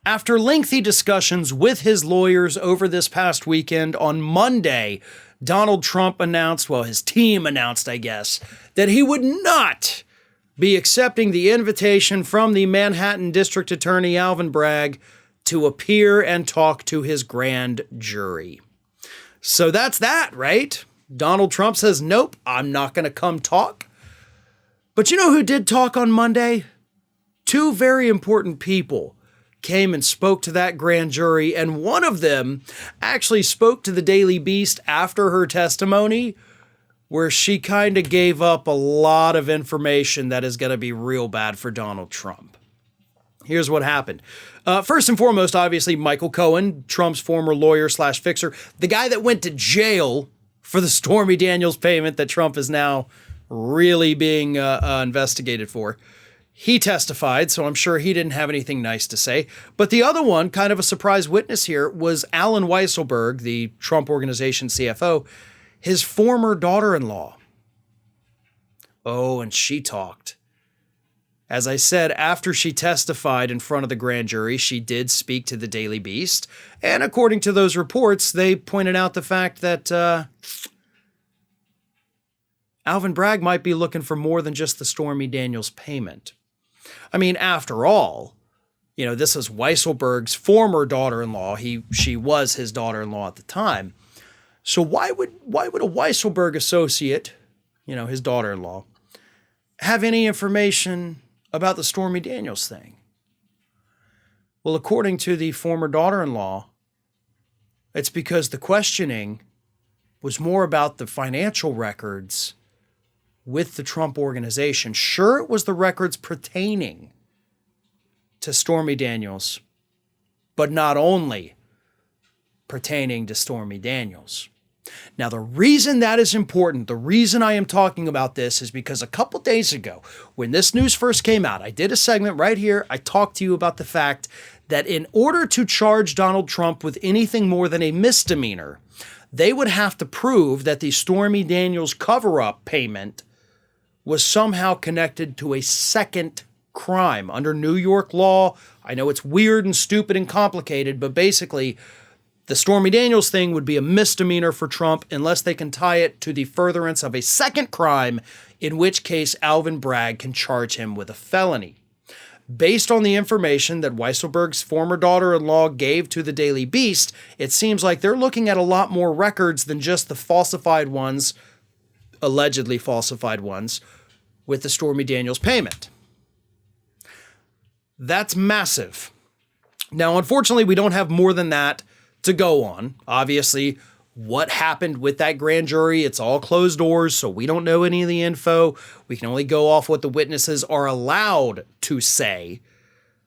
After lengthy discussions with his lawyers over this past weekend, on Monday, Donald Trump announced, well, his team announced, I guess, that he would not be accepting the invitation from the Manhattan District Attorney Alvin Bragg to appear and talk to his grand jury. So that's that, right? Donald Trump says, nope, I'm not going to come talk. But you know who did talk on Monday? Two very important people came and spoke to that grand jury, and one of them actually spoke to the Daily Beast after her testimony, where she kind of gave up a lot of information that is going to be real bad for Donald Trump. Here's what happened. First and foremost, obviously, Michael Cohen, Trump's former lawyer / fixer, the guy that went to jail for the Stormy Daniels payment that Trump is now really being investigated for. He testified, so I'm sure he didn't have anything nice to say. But the other one, kind of a surprise witness here, was Allen Weisselberg, the Trump Organization CFO, his former daughter-in-law. Oh, and she talked. As I said, after she testified in front of the grand jury, she did speak to the Daily Beast. And according to those reports, they pointed out the fact that Alvin Bragg might be looking for more than just the Stormy Daniels payment. I mean, after all, you know, this is Weisselberg's former daughter-in-law. She was his daughter-in-law at the time. So why would a Weisselberg associate, you know, his daughter-in-law, have any information about the Stormy Daniels thing? Well, according to the former daughter-in-law, it's because the questioning was more about the financial records with the Trump Organization. Sure, it was the records pertaining to Stormy Daniels, but not only pertaining to Stormy Daniels. Now, the reason that is important, the reason I am talking about this, is because a couple days ago, when this news first came out, I did a segment right here. I talked to you about the fact that in order to charge Donald Trump with anything more than a misdemeanor, they would have to prove that the Stormy Daniels cover-up payment was somehow connected to a second crime. Under New York law, I know it's weird and stupid and complicated, but basically, the Stormy Daniels thing would be a misdemeanor for Trump unless they can tie it to the furtherance of a second crime, in which case Alvin Bragg can charge him with a felony. Based on the information that Weisselberg's former daughter-in-law gave to the Daily Beast, it seems like they're looking at a lot more records than just the falsified ones, allegedly falsified ones, with the Stormy Daniels payment. That's massive. Now, unfortunately, we don't have more than that to go on. Obviously, what happened with that grand jury, it's all closed doors, so we don't know any of the info. We can only go off what the witnesses are allowed to say.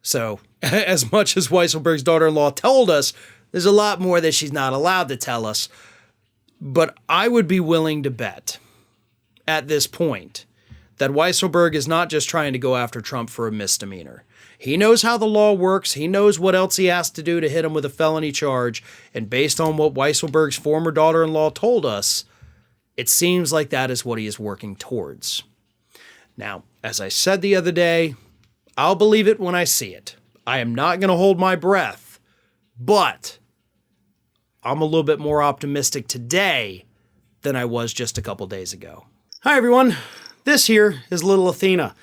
So, as much as Weisselberg's daughter-in-law told us, there's a lot more that she's not allowed to tell us. But I would be willing to bet at this point that Weisselberg is not just trying to go after Trump for a misdemeanor. He knows how the law works. He knows what else he has to do to hit him with a felony charge. And based on what Weisselberg's former daughter-in-law told us, it seems like that is what he is working towards. Now, as I said the other day, I'll believe it when I see it. I am not going to hold my breath, but I'm a little bit more optimistic today than I was just a couple days ago. Hi, everyone. This here is little Athena.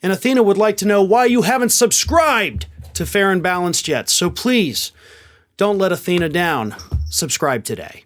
And Athena would like to know why you haven't subscribed to Fair and Balanced yet. So please, don't let Athena down. Subscribe today.